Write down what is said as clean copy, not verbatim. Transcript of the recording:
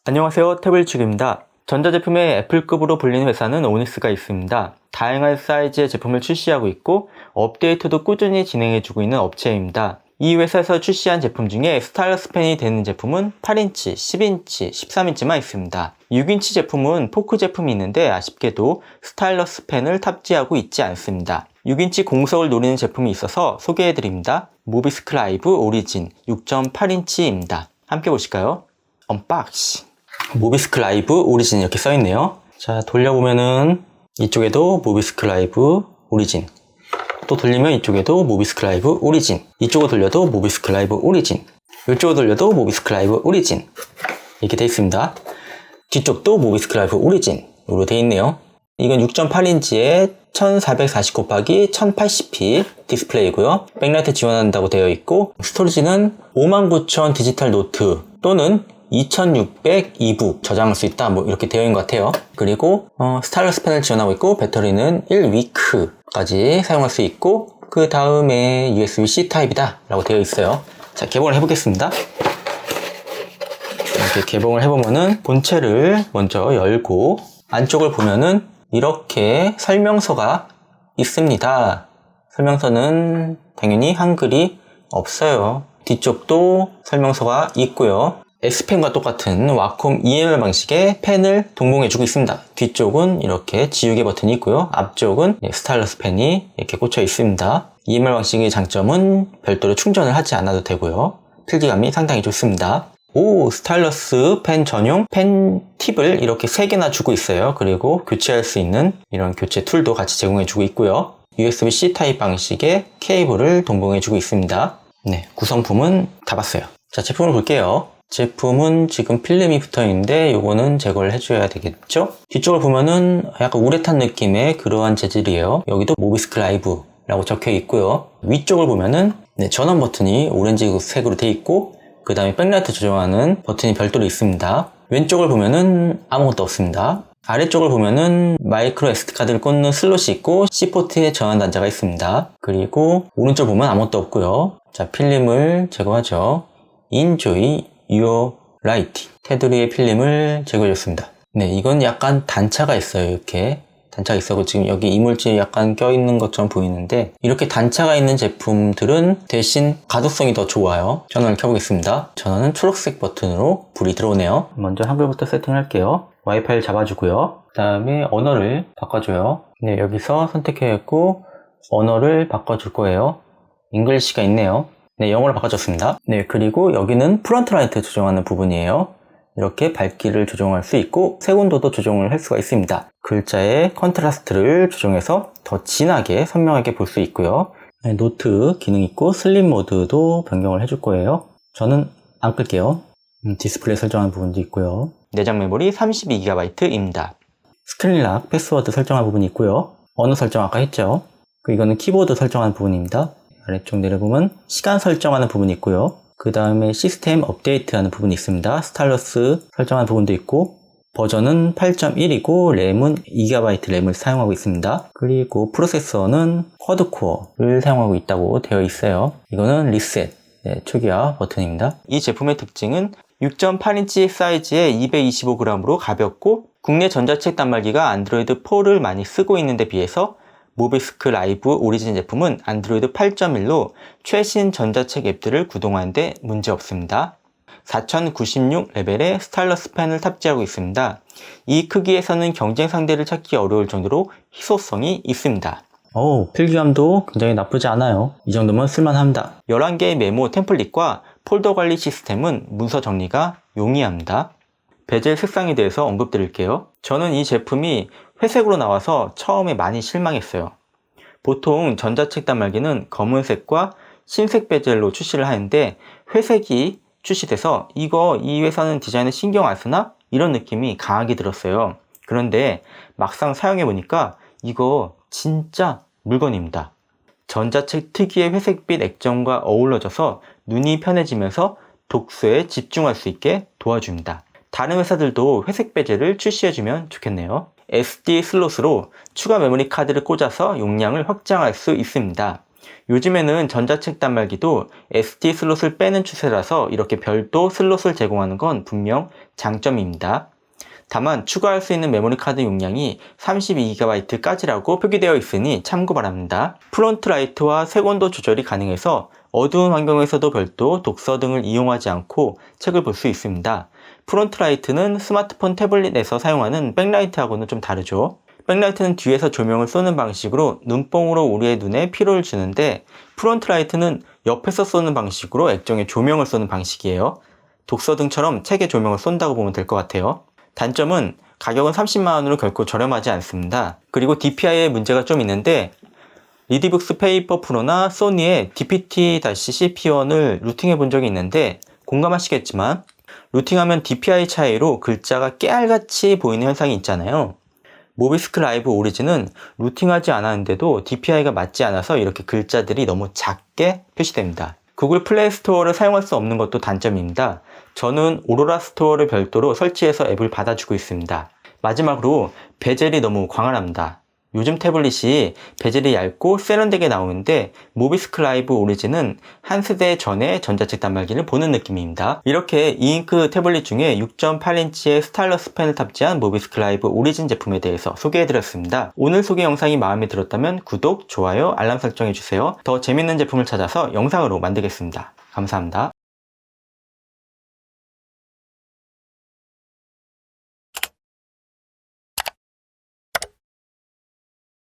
안녕하세요, 태블릿축입니다. 전자제품의 애플급으로 불리는 회사는 오닉스가 있습니다. 다양한 사이즈의 제품을 출시하고 있고 업데이트도 꾸준히 진행해주고 있는 업체입니다. 이 회사에서 출시한 제품 중에 스타일러스 펜이 되는 제품은 8인치, 10인치, 13인치만 있습니다. 6인치 제품은 포크 제품이 있는데 아쉽게도 스타일러스 펜을 탑재하고 있지 않습니다. 6인치 공석을 노리는 제품이 있어서 소개해드립니다. 모비스클라이브 오리진 6.8인치입니다. 함께 보실까요? 언박싱. 모비스클라이브 오리진 이렇게 써있네요. 자, 돌려보면은 이쪽에도 모비스클라이브 오리진, 또 돌리면 이쪽에도 모비스클라이브 오리진, 이쪽으로 돌려도 모비스클라이브 오리진, 이쪽으로 돌려도 모비스클라이브 오리진 이렇게 되어 있습니다. 뒤쪽도 모비스클라이브 오리진으로 되어 있네요. 이건 6.8인치에 1440 곱하기 1080p 디스플레이고요. 백라이트 지원한다고 되어 있고 스토리지는 59000 디지털 노트 또는 2600 이북 저장할 수 있다, 뭐 이렇게 되어 있는 것 같아요. 그리고 스타일러스 펜을 지원하고 있고 배터리는 1위크까지 사용할 수 있고 그 다음에 USB-C 타입이다 라고 되어 있어요. 자, 개봉을 해보겠습니다. 이렇게 개봉을 해보면은 본체를 먼저 열고 안쪽을 보면은 이렇게 설명서가 있습니다. 설명서는 당연히 한글이 없어요. 뒤쪽도 설명서가 있고요. S펜과 똑같은 와콤 EML 방식의 펜을 동봉해주고 있습니다. 뒤쪽은 이렇게 지우개 버튼이 있고요. 앞쪽은 스타일러스 펜이 이렇게 꽂혀 있습니다. EML 방식의 장점은 별도로 충전을 하지 않아도 되고요. 필기감이 상당히 좋습니다. 스타일러스 펜 전용 펜 팁을 이렇게 3개나 주고 있어요. 그리고 교체할 수 있는 이런 교체 툴도 같이 제공해주고 있고요. USB-C 타입 방식의 케이블을 동봉해주고 있습니다. 네, 구성품은 다 봤어요. 자, 제품을 볼게요. 제품은 지금 필름이 붙어 있는데 요거는 제거를 해줘야 되겠죠? 뒤쪽을 보면은 약간 우레탄 느낌의 그러한 재질이에요. 여기도 모비스클라이브 라고 적혀 있고요. 위쪽을 보면은 전원 버튼이 오렌지 색으로 되어 있고 그 다음에 백라이트 조정하는 버튼이 별도로 있습니다. 왼쪽을 보면은 아무것도 없습니다. 아래쪽을 보면은 마이크로 SD카드를 꽂는 슬롯이 있고 C포트에 전원 단자가 있습니다. 그리고 오른쪽 보면 아무것도 없고요. 자, 필름을 제거하죠. Enjoy Your Light. 테두리의 필름을 제거해줬습니다. 네, 이건 약간 단차가 있어요. 이렇게 단차가 있어서 지금 여기 이물질이 약간 껴있는 것처럼 보이는데 이렇게 단차가 있는 제품들은 대신 가독성이 더 좋아요. 전원을 켜보겠습니다. 전원은 초록색 버튼으로 불이 들어오네요. 먼저 한글부터 세팅할게요. 와이파이를 잡아주고요. 그 다음에 언어를 바꿔줘요. 네, 여기서 선택해갖고 언어를 바꿔줄 거예요. 잉글리시가 있네요. 네, 영어로 바꿔줬습니다. 네, 그리고 여기는 프론트 라이트 조정하는 부분이에요. 이렇게 밝기를 조정할 수 있고 색온도도 조정을 할 수가 있습니다. 글자의 컨트라스트를 조정해서 더 진하게 선명하게 볼 수 있고요. 네, 노트 기능 있고 슬립 모드도 변경을 해줄 거예요. 저는 안 끌게요. 디스플레이 설정하는 부분도 있고요. 내장 메모리 32GB입니다. 스크린락, 패스워드 설정할 부분이 있고요. 언어 설정 아까 했죠. 이거는 키보드 설정하는 부분입니다. 아래쪽 내려보면 시간 설정하는 부분이 있고요. 그 다음에 시스템 업데이트하는 부분이 있습니다. 스타일러스 설정하는 부분도 있고 버전은 8.1이고 램은 2GB 램을 사용하고 있습니다. 그리고 프로세서는 쿼드코어를 사용하고 있다고 되어 있어요. 이거는 리셋, 초기화 버튼입니다. 이 제품의 특징은 6.8인치 사이즈에 225g으로 가볍고 국내 전자책 단말기가 안드로이드 4를 많이 쓰고 있는데 비해서 모비스클라이브 오리진 제품은 안드로이드 8.1로 최신 전자책 앱들을 구동하는데 문제없습니다. 4096 레벨의 스타일러스 펜을 탑재하고 있습니다. 이 크기에서는 경쟁 상대를 찾기 어려울 정도로 희소성이 있습니다. 필기감도 굉장히 나쁘지 않아요. 이 정도면 쓸만합니다. 11개의 메모 템플릿과 폴더 관리 시스템은 문서 정리가 용이합니다. 베젤 색상에 대해서 언급드릴게요. 저는 이 제품이 회색으로 나와서 처음에 많이 실망했어요. 보통 전자책 단말기는 검은색과 흰색 베젤로 출시를 하는데 회색이 출시돼서 이 회사는 디자인에 신경 안 쓰나? 이런 느낌이 강하게 들었어요. 그런데 막상 사용해보니까 이거 진짜 물건입니다. 전자책 특유의 회색빛 액정과 어우러져서 눈이 편해지면서 독서에 집중할 수 있게 도와줍니다. 다른 회사들도 회색 베젤을 출시해주면 좋겠네요. SD 슬롯으로 추가 메모리 카드를 꽂아서 용량을 확장할 수 있습니다. 요즘에는 전자책 단말기도 SD 슬롯을 빼는 추세라서 이렇게 별도 슬롯을 제공하는 건 분명 장점입니다. 다만 추가할 수 있는 메모리 카드 용량이 32GB까지라고 표기되어 있으니 참고 바랍니다. 프론트 라이트와 색온도 조절이 가능해서 어두운 환경에서도 별도 독서 등을 이용하지 않고 책을 볼 수 있습니다. 프론트 라이트는 스마트폰 태블릿에서 사용하는 백라이트하고는 좀 다르죠. 백라이트는 뒤에서 조명을 쏘는 방식으로 눈뽕으로 우리의 눈에 피로를 주는데, 프론트 라이트는 옆에서 쏘는 방식으로 액정에 조명을 쏘는 방식이에요. 독서등처럼 책에 조명을 쏜다고 보면 될 것 같아요. 단점은 가격은 30만원으로 결코 저렴하지 않습니다. 그리고 DPI에 문제가 좀 있는데, 리디북스 페이퍼 프로나 소니의 DPT-CP1을 루팅해 본 적이 있는데 공감하시겠지만, 루팅하면 DPI 차이로 글자가 깨알같이 보이는 현상이 있잖아요. 모비스크 라이브 오리진은 루팅하지 않았는데도 DPI가 맞지 않아서 이렇게 글자들이 너무 작게 표시됩니다. 구글 플레이 스토어를 사용할 수 없는 것도 단점입니다. 저는 오로라 스토어를 별도로 설치해서 앱을 받아주고 있습니다. 마지막으로 베젤이 너무 광활합니다. 요즘 태블릿이 베젤이 얇고 세련되게 나오는데, 모비스크 라이브 오리진은 한 세대 전에 전자책 단말기를 보는 느낌입니다. 이렇게 이잉크 태블릿 중에 6.8인치의 스타일러스 펜을 탑재한 모비스크 라이브 오리진 제품에 대해서 소개해드렸습니다. 오늘 소개 영상이 마음에 들었다면 구독, 좋아요, 알람 설정해주세요. 더 재밌는 제품을 찾아서 영상으로 만들겠습니다. 감사합니다.